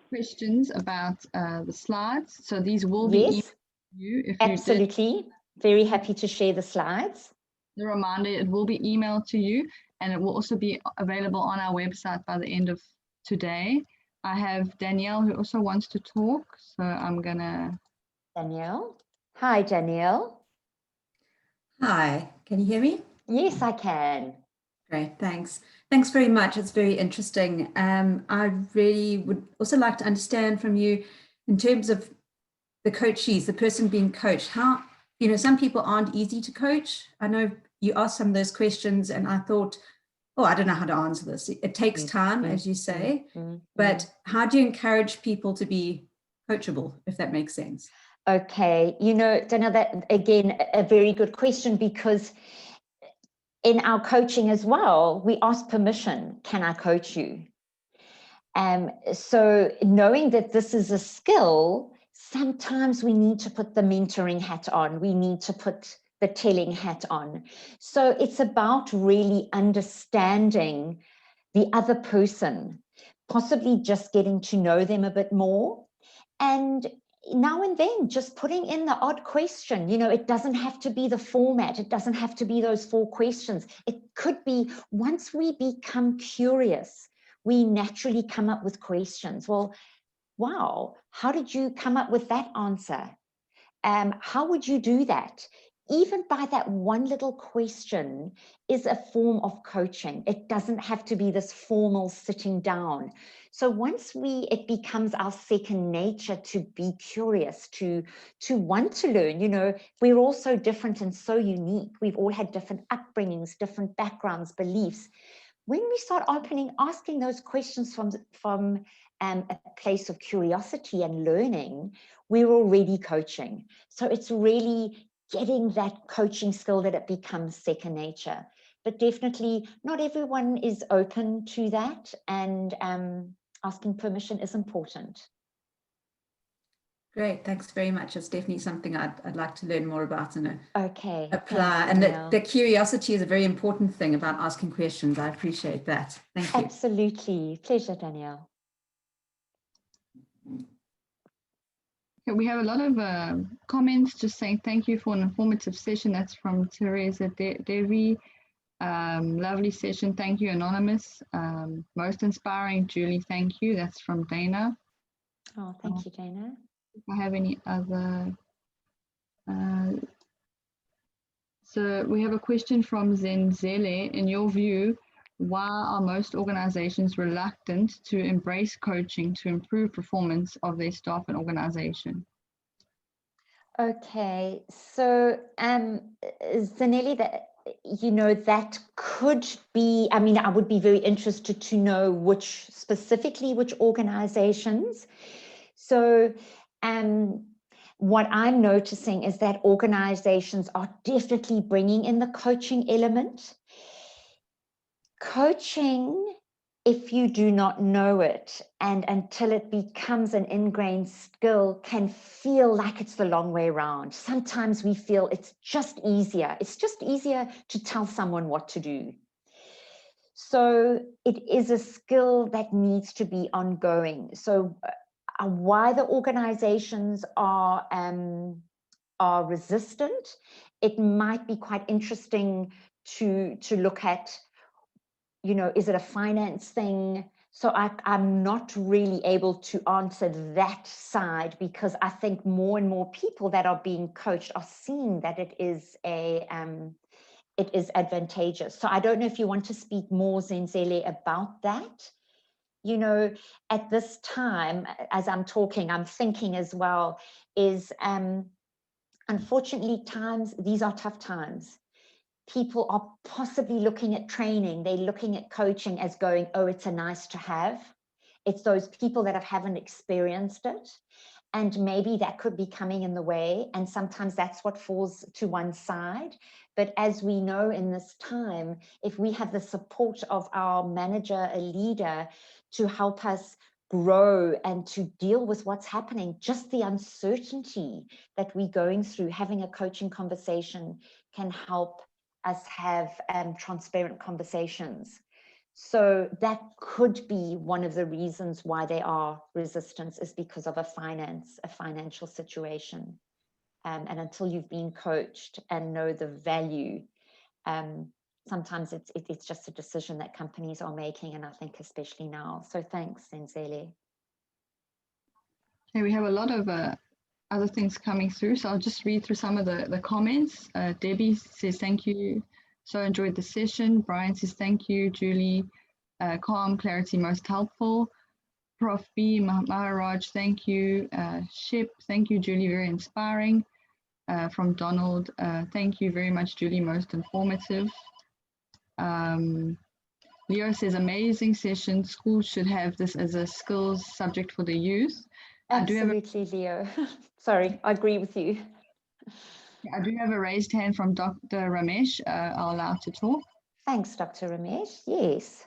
questions about the slides. So these will be emailed to you. If absolutely. Very happy to share the slides. The reminder, it will be emailed to you, and it will also be available on our website by the end of today. I have Danielle who also wants to talk, so I'm gonna... Danielle. Hi, Danielle. Hi, can you hear me? Yes, I can. Great, thanks. Thanks very much. It's very interesting. I really would also like to understand from you in terms of the coachees, the person being coached, how, you know, some people aren't easy to coach. I know you asked some of those questions and I thought, oh, I don't know how to answer this. It takes time, as you say, but how do you encourage people to be coachable, if that makes sense? Okay, you know, Danielle, that again, a very good question, because in our coaching as well, we ask permission, can I coach you? So knowing that this is a skill, sometimes we need to put the mentoring hat on, we need to put the telling hat on. So it's about really understanding the other person, possibly just getting to know them a bit more, and now and then just putting in the odd question. You know, it doesn't have to be the format, it doesn't have to be those 4 questions. It could be, once we become curious, we naturally come up with questions. Well, wow, how did you come up with that answer? How would you do that? Even by that one little question is a form of coaching. It doesn't have to be this formal sitting down. So once it becomes our second nature to be curious, to want to learn, you know, we're all so different and so unique. We've all had different upbringings, different backgrounds, beliefs. When we start asking those questions from a place of curiosity and learning, we're already coaching. So it's really getting that coaching skill that it becomes second nature. But definitely not everyone is open to that, and asking permission is important. Great, thanks very much. It's definitely something I'd like to learn more about and Okay, apply. thanks, And the curiosity is a very important thing about asking questions. I appreciate that. Thank you. Absolutely. Pleasure, Danielle. We have a lot of comments just saying thank you for an informative session. That's from Teresa Devi. Lovely session. Thank you, Anonymous. Most inspiring, Julie. Thank you. That's from Dana. Oh, thank you, Dana. If I have any other. So we have a question from Zenzele. In your view, why are most organizations reluctant to embrace coaching to improve performance of their staff and organization? Okay, so Zanelli, that could be, I mean, I would be very interested to know specifically which organizations. So what I'm noticing is that organizations are definitely bringing in the coaching element. Coaching, if you do not know it, and until it becomes an ingrained skill, can feel like it's the long way around. Sometimes we feel it's just easier. It's just easier to tell someone what to do. So it is a skill that needs to be ongoing. So why the organizations are resistant, it might be quite interesting to look at, you know, is it a finance thing? So I'm not really able to answer that side, because I think more and more people that are being coached are seeing that it is advantageous. So I don't know if you want to speak more, Zenzele, about that. You know, at this time, as I'm talking, I'm thinking as well, is unfortunately these are tough times. People are possibly looking at training, they're looking at coaching as going, oh, it's a nice to have. It's those people that haven't experienced it. And maybe that could be coming in the way. And sometimes that's what falls to one side. But as we know in this time, if we have the support of our manager, a leader, to help us grow and to deal with what's happening, just the uncertainty that we're going through, having a coaching conversation can help us have transparent conversations. So that could be one of the reasons why they are resistant, is because of a financial situation. And until you've been coached and know the value, sometimes it's just a decision that companies are making, and I think especially now. So thanks, Zenzele. Okay, we have a lot of other things coming through, so I'll just read through some of the comments. Debbie says thank you, so enjoyed the session. Brian says thank you. Julie, calm, clarity, most helpful. Prof B Maharaj, thank you. Ship, thank you, Julie, very inspiring. From Donald, thank you very much, Julie, most informative. Leo says amazing session. Schools should have this as a skills subject for the youth. Absolutely, Leo. Sorry, I agree with you. I do have a raised hand from Dr. Ramesh. I'll allow to talk. Thanks, Dr. Ramesh. Yes.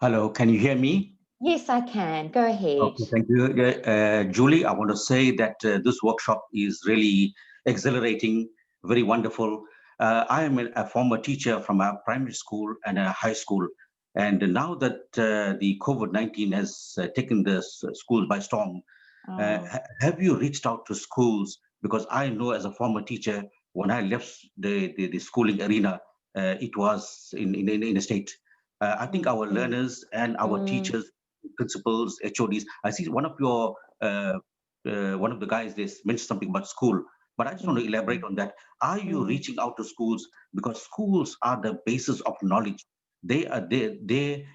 Hello, can you hear me? Yes, I can. Go ahead. Okay, thank you. Julie, I want to say that this workshop is really exhilarating, very wonderful. I am a former teacher from a primary school and a high school. And now that the COVID-19 has taken the schools by storm, have you reached out to schools? Because I know as a former teacher, when I left the schooling arena, it was in a state. I think our learners and our teachers, principals, HODs, I see one of your, one of the guys, they mentioned something about school, but I just want to elaborate on that. Are you reaching out to schools? Because schools are the basis of knowledge. They are,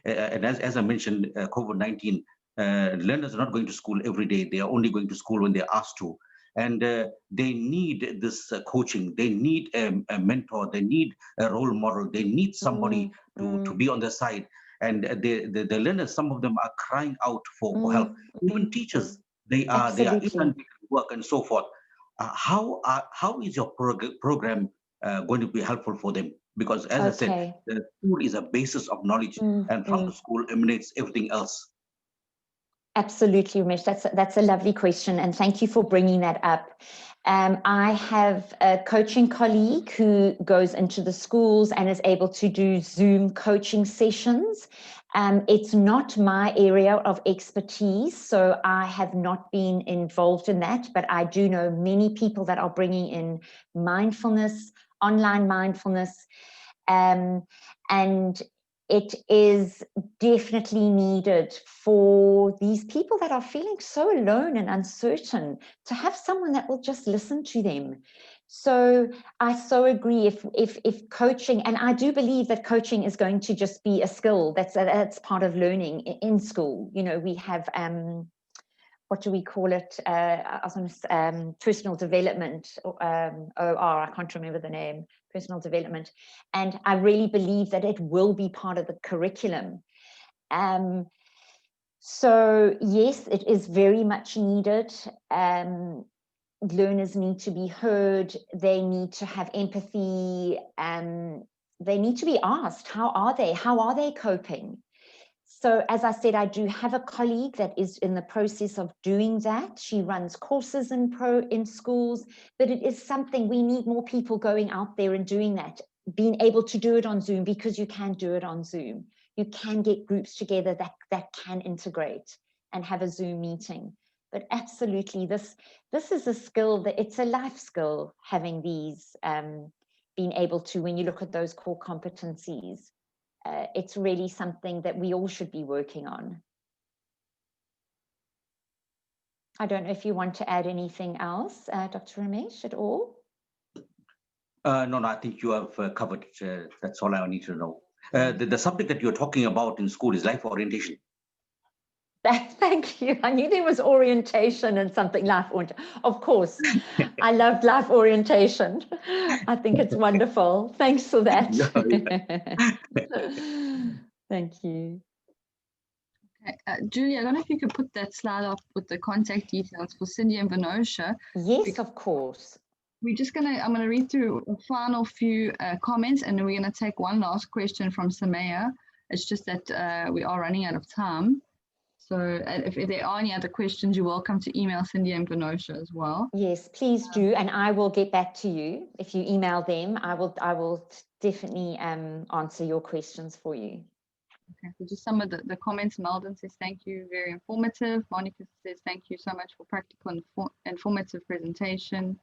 and as I mentioned, COVID-19, learners are not going to school every day. They are only going to school when they're asked to. And they need this coaching. They need a mentor. They need a role model. They need somebody to be on their side. And the learners, some of them are crying out for help. Even teachers, they are inundated with work and so forth. How is your program going to be helpful for them? Because as I said, the school is a basis of knowledge, and from the school emanates everything else. Absolutely, Ramesh. That's a lovely question, and thank you for bringing that up. I have a coaching colleague who goes into the schools and is able to do Zoom coaching sessions. It's not my area of expertise, so I have not been involved in that, but I do know many people that are bringing in mindfulness, online mindfulness, and it is definitely needed for these people that are feeling so alone and uncertain to have someone that will just listen to them. So I so agree. If coaching, and I do believe that coaching is going to just be a skill that's part of learning in school. You know, we have what do we call it? Personal development, OR, I can't remember the name, personal development. And I really believe that it will be part of the curriculum. So yes, it is very much needed. Learners need to be heard. They need to have empathy. They need to be asked, how are they coping? So as I said, I do have a colleague that is in the process of doing that. She runs courses in schools, but it is something we need more people going out there and doing that, being able to do it on Zoom, because you can do it on Zoom. You can get groups together that can integrate and have a Zoom meeting. But absolutely, this is a skill, that it's a life skill, having these, being able to, when you look at those core competencies, it's really something that we all should be working on. I don't know if you want to add anything else, Dr. Ramesh, at all? No, I think you have covered. That's all I need to know. The subject that you're talking about in school is life orientation. Thank you. I knew there was orientation and something life orientation. Of course, I loved life orientation. I think it's wonderful. Thanks for that. Thank you. Julie, I don't know if you could put that slide up with the contact details for Cindy and Venosha. Yes, of course. I'm going to read through a final few comments, and then we're going to take one last question from Samaya. It's just that we are running out of time. So if there are any other questions, you're welcome to email Cindy and Venosha as well. Yes, please do, and I will get back to you. If you email them, I will definitely answer your questions for you. Okay, so just some of the comments. Meldon says, thank you, very informative. Monica says, thank you so much for practical and informative presentation.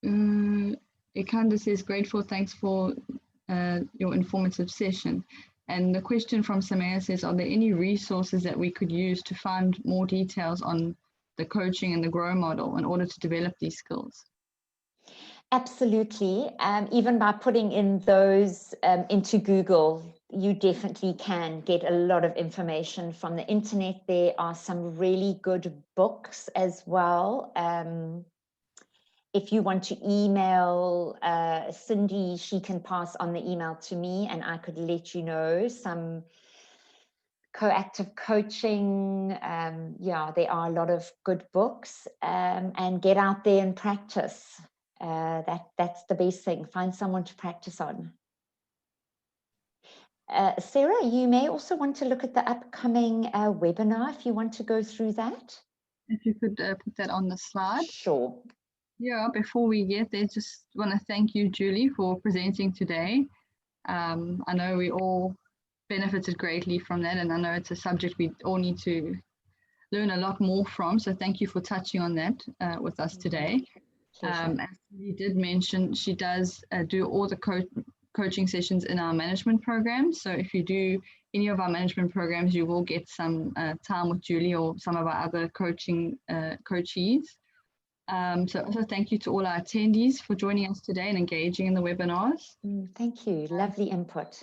Ikanda says, grateful, thanks for your informative session. And the question from Samaya says, are there any resources that we could use to find more details on the coaching and the GROW model in order to develop these skills? Absolutely. Even by putting in those into Google, you definitely can get a lot of information from the internet. There are some really good books as well. If you want to email Cindy, she can pass on the email to me, and I could let you know some coactive coaching. Yeah, there are a lot of good books, and get out there and practice. That's the best thing. Find someone to practice on. Sarah, you may also want to look at the upcoming webinar if you want to go through that. If you could put that on the slide. Sure. Yeah, before we get there, just want to thank you, Julie, for presenting today. I know we all benefited greatly from that, and I know it's a subject we all need to learn a lot more from. So thank you for touching on that with us today. As you did mention, she does do all the coaching sessions in our management programs. So if you do any of our management programs, you will get some time with Julie or some of our other coaching coachees. So also thank you to all our attendees for joining us today and engaging in the webinars. Thank you. Lovely input.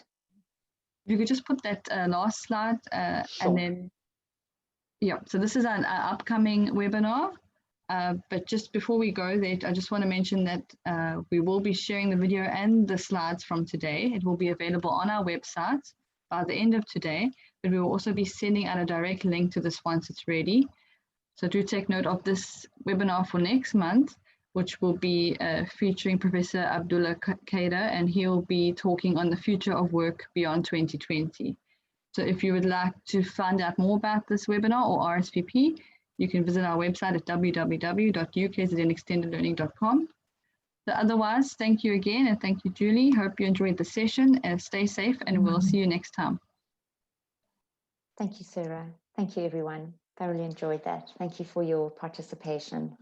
You could just put that last slide Sure. and then, yeah, so this is our upcoming webinar. But just before we go there, I just want to mention that we will be sharing the video and the slides from today. It will be available on our website by the end of today, but we will also be sending out a direct link to this once it's ready. So do take note of this webinar for next month, which will be featuring Professor Abdullah Kader, and he'll be talking on the future of work beyond 2020. So if you would like to find out more about this webinar or RSVP, you can visit our website at www.ukznextendedlearning.com. So otherwise, thank you again, and thank you, Julie. Hope you enjoyed the session, and stay safe, and we'll see you next time. Thank you, Sarah. Thank you, everyone. Thoroughly enjoyed that. Thank you for your participation.